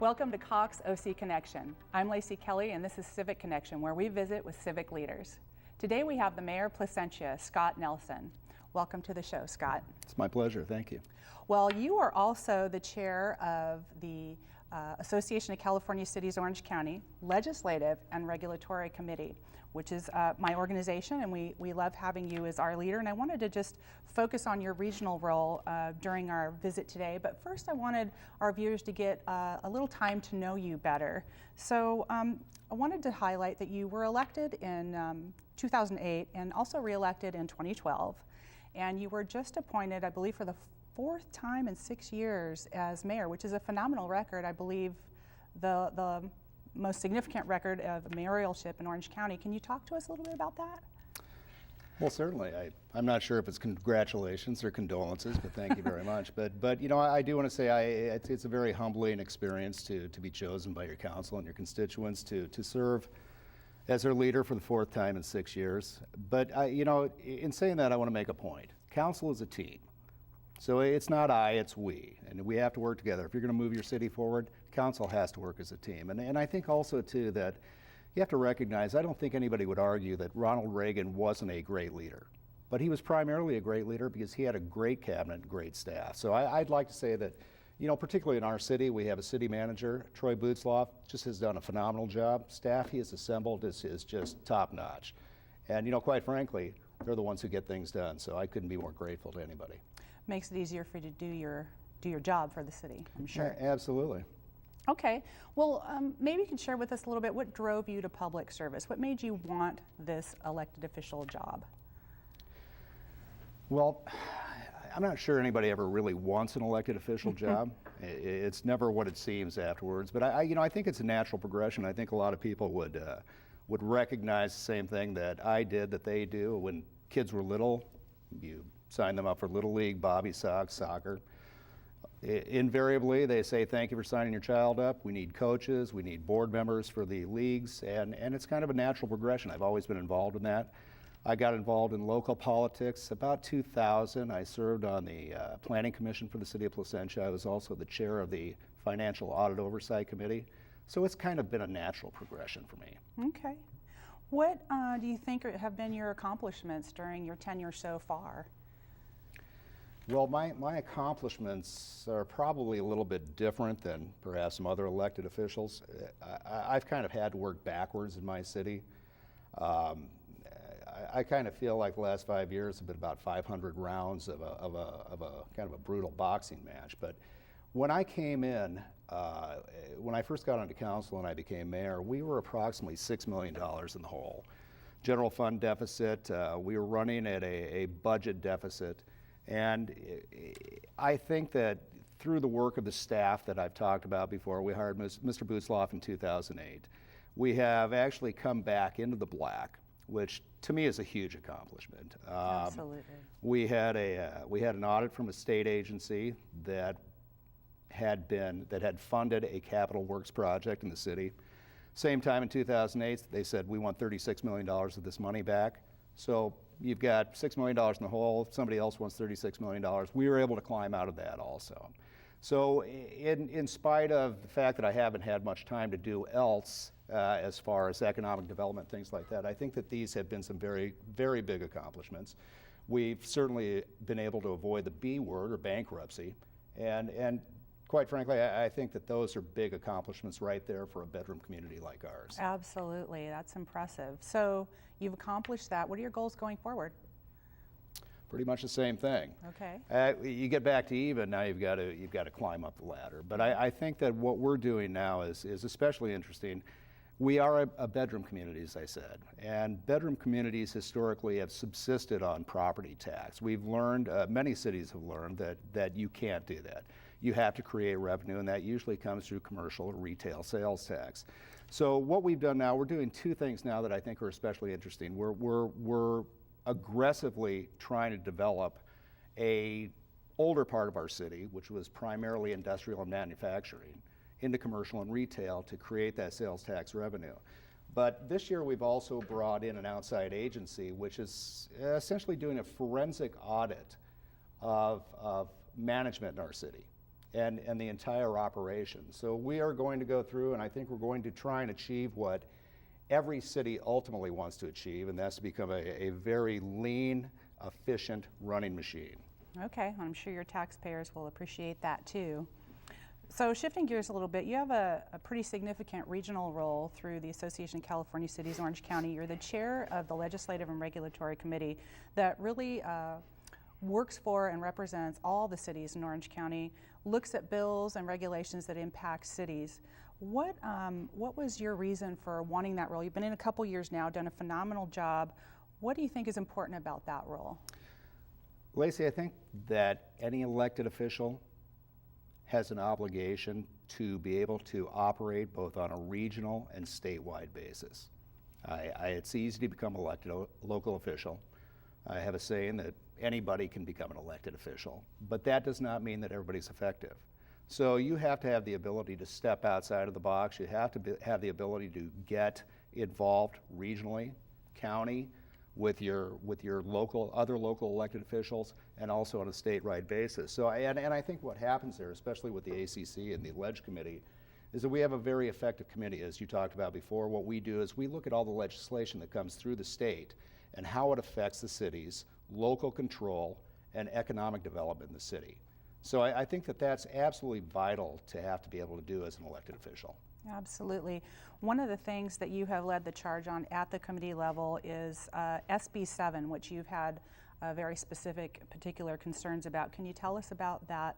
Welcome to Cox OC Connection. I'm Lacy Kelly, and this is Civic Connection, where we visit with civic leaders. Today we have the Mayor of Placentia, Scott Nelson. Welcome to the show, Scott. It's my pleasure. Thank you. Well, you are also the chair of the Association of California Cities Orange County Legislative and Regulatory Committee, which is my organization, and we love having you as our leader. And I wanted to just focus on your regional role during our visit today. But first, I wanted our viewers to get a little time to know you better. So I wanted to highlight that you were elected in 2008 and also reelected in 2012. And you were just appointed, I believe, for the fourth time in 6 years as mayor, which is a phenomenal record. I believe the most significant record of mayoralship in Orange County. Can you talk to us a little bit about that? Well, certainly. I'm not sure if it's congratulations or condolences, but thank you very much. But you know, I do want to say it's a very humbling experience to be chosen by your council and your constituents to serve as their leader for the fourth time in 6 years. But you know, in saying that, I want to make a point. Council is a team. So it's not I, it's we, and we have to work together. If you're going to move your city forward, council has to work as a team. And I think also, too, that you have to recognize, I don't think anybody would argue that Ronald Reagan wasn't a great leader. But he was primarily a great leader because he had a great cabinet and great staff. So I'd like to say that, you know, particularly in our city, we have a city manager, Troy Bootsloff, just has done a phenomenal job. Staff he has assembled is just top-notch. And, you know, quite frankly, they're the ones who get things done. So I couldn't be more grateful to anybody. Makes it easier for you to do your job for the city, I'm sure. Yeah, absolutely. Okay, well, maybe you can share with us a little bit what drove you to public service. What made you want this elected official job? Well, I'm not sure anybody ever really wants an elected official job. It's never what it seems afterwards. But I think it's a natural progression. I think a lot of people would recognize the same thing that I did, that they do. When kids were little, you sign them up for Little League, Bobby Sox, soccer. Invariably, they say, thank you for signing your child up. We need coaches, we need board members for the leagues, and it's kind of a natural progression. I've always been involved in that. I got involved in local politics about 2000. I served on the Planning Commission for the City of Placentia. I was also the chair of the Financial Audit Oversight Committee. So it's kind of been a natural progression for me. Okay. What do you think have been your accomplishments during your tenure so far? Well, my accomplishments are probably a little bit different than perhaps some other elected officials. I've kind of had to work backwards in my city. I kind of feel like the last 5 years have been about 500 rounds of a kind of a brutal boxing match. But when I came in, when I first got onto council and I became mayor, we were approximately $6 million in the hole. General fund deficit, we were running at a budget deficit. And I think that through the work of the staff that I've talked about before, we hired Mr. Bootsloff in 2008. We have actually come back into the black, which to me is a huge accomplishment. Absolutely. We had an audit from a state agency that had funded a capital works project in the city. Same time in 2008, they said we want $36 million of this money back. So you've got $6 million in the hole, somebody else wants $36 million. We were able to climb out of that also. So in spite of the fact that I haven't had much time to do else as far as economic development, things like that, I think that these have been some very, very big accomplishments. We've certainly been able to avoid the B word, or bankruptcy, and quite frankly, I think that those are big accomplishments right there for a bedroom community like ours. Absolutely, that's impressive. So you've accomplished that. What are your goals going forward? Pretty much the same thing. Okay. You get back to even, now you've got to climb up the ladder. But I think that what we're doing now is especially interesting. We are a bedroom community, as I said, and bedroom communities historically have subsisted on property tax. We've learned, many cities have learned that you can't do that. You have to create revenue, and that usually comes through commercial or retail sales tax. So what we've done now, we're doing two things now that I think are especially interesting. We're aggressively trying to develop a older part of our city, which was primarily industrial and manufacturing, into commercial and retail to create that sales tax revenue. But this year we've also brought in an outside agency which is essentially doing a forensic audit of management in our city. and the entire operation. So we are going to go through, and I think we're going to try and achieve what every city ultimately wants to achieve, and that's to become a very lean, efficient running machine. Okay, I'm sure your taxpayers will appreciate that too. So shifting gears a little bit, you have a pretty significant regional role through the Association of California Cities, Orange County. You're the chair of the Legislative and Regulatory Committee that really works for and represents all the cities in Orange County, looks at bills and regulations that impact cities. What was your reason for wanting that role? You've been in a couple years now, done a phenomenal job. What do you think is important about that role? Lacy, I think that any elected official has an obligation to be able to operate both on a regional and statewide basis. It's easy to become elected local official. I have a saying that anybody can become an elected official, but that does not mean that everybody's effective. So you have to have the ability to step outside of the box. You have to have the ability to get involved regionally, county, with your other local elected officials, and also on a statewide basis. So and I think what happens there, especially with the ACC and the Ledge Committee, is that we have a very effective committee, as you talked about before. What we do is we look at all the legislation that comes through the state and how it affects the city's local control and economic development in the city. So I think that that's absolutely vital to have to be able to do as an elected official. Absolutely. One of the things that you have led the charge on at the committee level is SB 7, which you've had very specific, particular concerns about. Can you tell us about that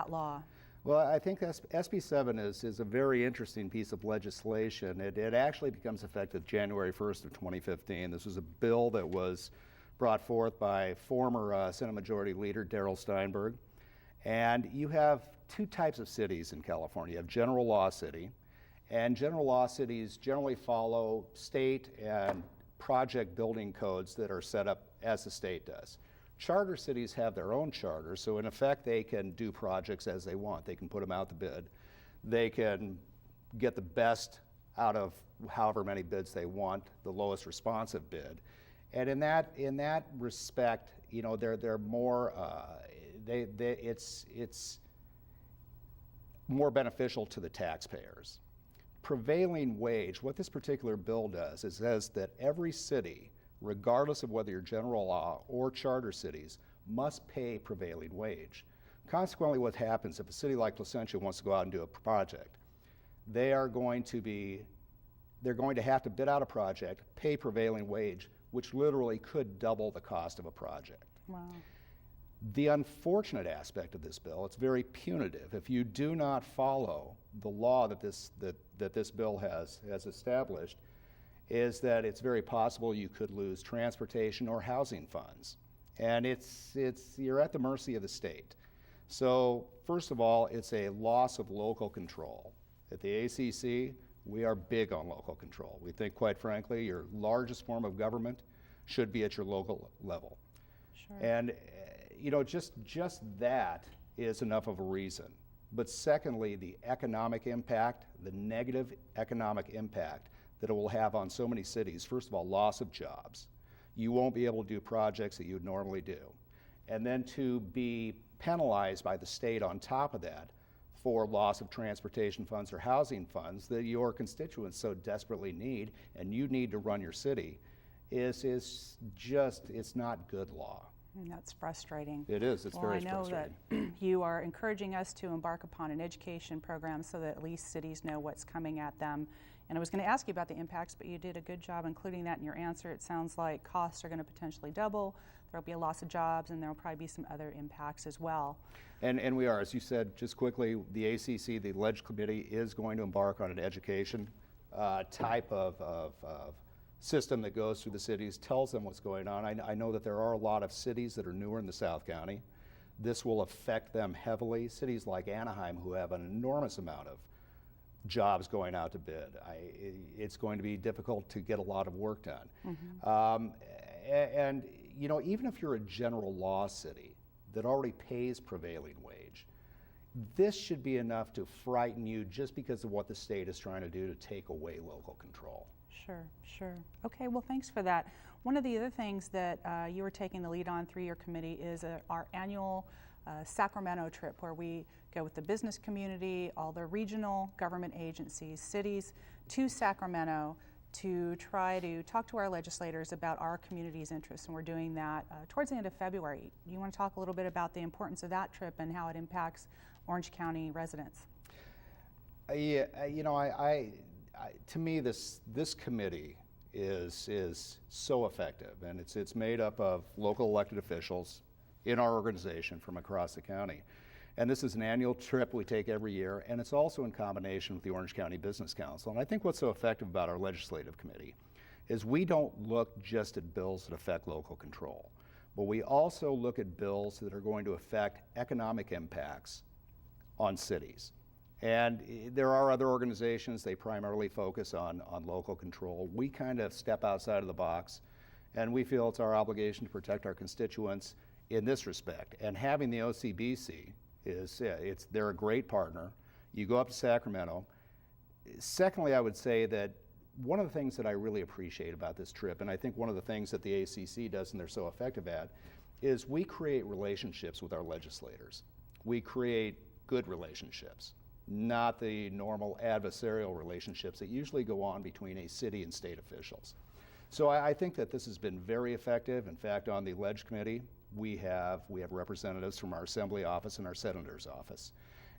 law? Well, I think SB 7 is a very interesting piece of legislation. It actually becomes effective January 1st of 2015. This was a bill that was brought forth by former Senate Majority Leader Darrell Steinberg. And you have two types of cities in California. You have general law city, and general law cities generally follow state and project building codes that are set up as the state does. Charter cities have their own charters, so in effect they can do projects as they want. They can put them out to bid. They can get the best out of however many bids they want, the lowest responsive bid. And in that respect, you know, they're more it's more beneficial to the taxpayers. Prevailing wage, what this particular bill does is says that every city, regardless of whether you're general law or charter cities, must pay prevailing wage. Consequently, what happens if a city like Placentia wants to go out and do a project, they're going to have to bid out a project, pay prevailing wage, which literally could double the cost of a project. Wow. The unfortunate aspect of this bill, it's very punitive. If you do not follow the law that this bill has established, is that it's very possible you could lose transportation or housing funds. And you're at the mercy of the state. So first of all, it's a loss of local control. At the ACC, we are big on local control. We think, quite frankly, your largest form of government should be at your local level. Sure. And you know, just that is enough of a reason. But secondly, the economic impact, the negative economic impact that it will have on so many cities. First of all, loss of jobs. You won't be able to do projects that you would normally do. And then to be penalized by the state on top of that for loss of transportation funds or housing funds that your constituents so desperately need and you need to run your city is just, it's not good law. That's frustrating. It is. It's very frustrating. Well, I know that you are encouraging us to embark upon an education program so that at least cities know what's coming at them. And I was going to ask you about the impacts, but you did a good job including that in your answer. It sounds like costs are going to potentially double, there will be a loss of jobs, and there will probably be some other impacts as well. And we are, as you said, just quickly, the ACC, the Ledge Committee, is going to embark on an education type of system that goes through the cities, tells them what's going on. I know that there are a lot of cities that are newer in the South County. This will affect them heavily. Cities like Anaheim, who have an enormous amount of jobs going out to bid. It's going to be difficult to get a lot of work done. Mm-hmm. And you know, even if you're a general law city that already pays prevailing wage, this should be enough to frighten you just because of what the state is trying to do to take away local control. Sure, sure. Okay, well, thanks for that. One of the other things that you are taking the lead on through your committee is our annual Sacramento Trip, where we go with the business community, all the regional government agencies, cities, to Sacramento to try to talk to our legislators about our community's interests, and we're doing that towards the end of February. You want to talk a little bit about the importance of that trip and how it impacts Orange County residents? Yeah, you know, to me, this committee is so effective, and it's made up of local elected officials in our organization from across the county. And this is an annual trip we take every year, and it's also in combination with the Orange County Business Council. And I think what's so effective about our legislative committee is we don't look just at bills that affect local control, but we also look at bills that are going to affect economic impacts on cities. And there are other organizations, they primarily focus on local control. We kind of step outside of the box, and we feel it's our obligation to protect our constituents in this respect. And having the OCBC they're a great partner. You go up to Sacramento. Secondly, I would say that one of the things that I really appreciate about this trip, and I think one of the things that the ACC does and they're so effective at, is we create relationships with our legislators. We create good relationships, not the normal adversarial relationships that usually go on between a city and state officials. So I think that this has been very effective. In fact, on the Ledge Committee, we have representatives from our Assembly office and our Senator's office.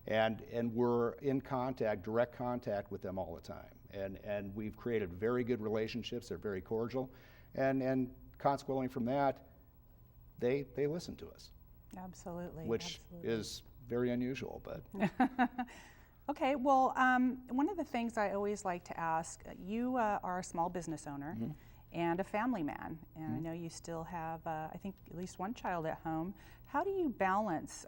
And we're in contact, direct contact with them all the time. And we've created very good relationships. They're very cordial. And consequently from that, they listen to us. Absolutely. Which is very unusual, but. Okay, well, one of the things I always like to ask, you are a small business owner. Mm-hmm. And a family man, and mm-hmm. I know you still have, I think, at least one child at home. How do you balance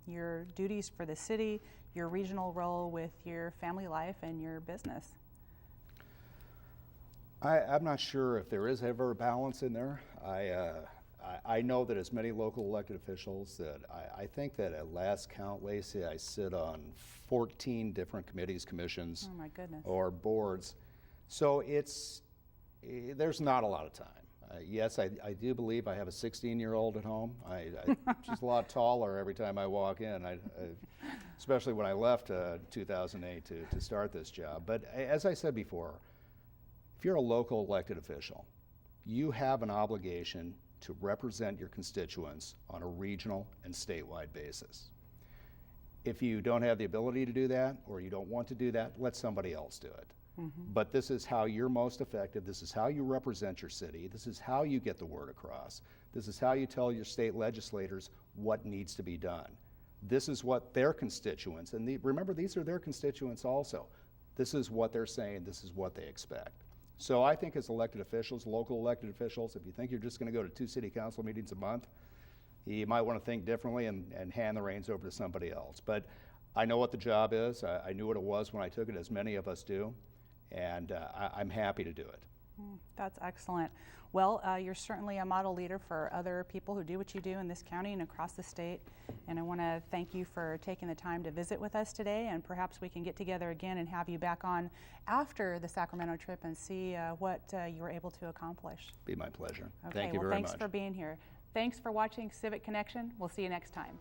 your duties for the city, your regional role with your family life and your business? I'm not sure if there is ever a balance in there. I know that as many local elected officials that I think that at last count, Lacy, I sit on 14 different committees, commissions, oh my goodness, or boards. So there's not a lot of time. Yes, I do believe I have a 16-year-old at home. She's a lot taller every time I walk in, especially when I left 2008 to start this job. But as I said before, if you're a local elected official, you have an obligation to represent your constituents on a regional and statewide basis. If you don't have the ability to do that, or you don't want to do that, let somebody else do it. Mm-hmm. But this is how you're most effective. This is how you represent your city. This is how you get the word across. This is how you tell your state legislators what needs to be done. This is what their constituents, and remember, these are their constituents also. This is what they're saying. This is what they expect. So I think as elected officials, local elected officials, if you think you're just going to go to 2 city council meetings a month, you might want to think differently and hand the reins over to somebody else. But I know what the job is. I knew what it was when I took it, as many of us do. And I'm happy to do it. That's excellent. Well, you're certainly a model leader for other people who do what you do in this county and across the state. And I want to thank you for taking the time to visit with us today. And perhaps we can get together again and have you back on after the Sacramento trip and see what you were able to accomplish. Be my pleasure. Okay, Thank you well, very much. Thanks for being here. Thanks for watching Civic Connection. We'll see you next time.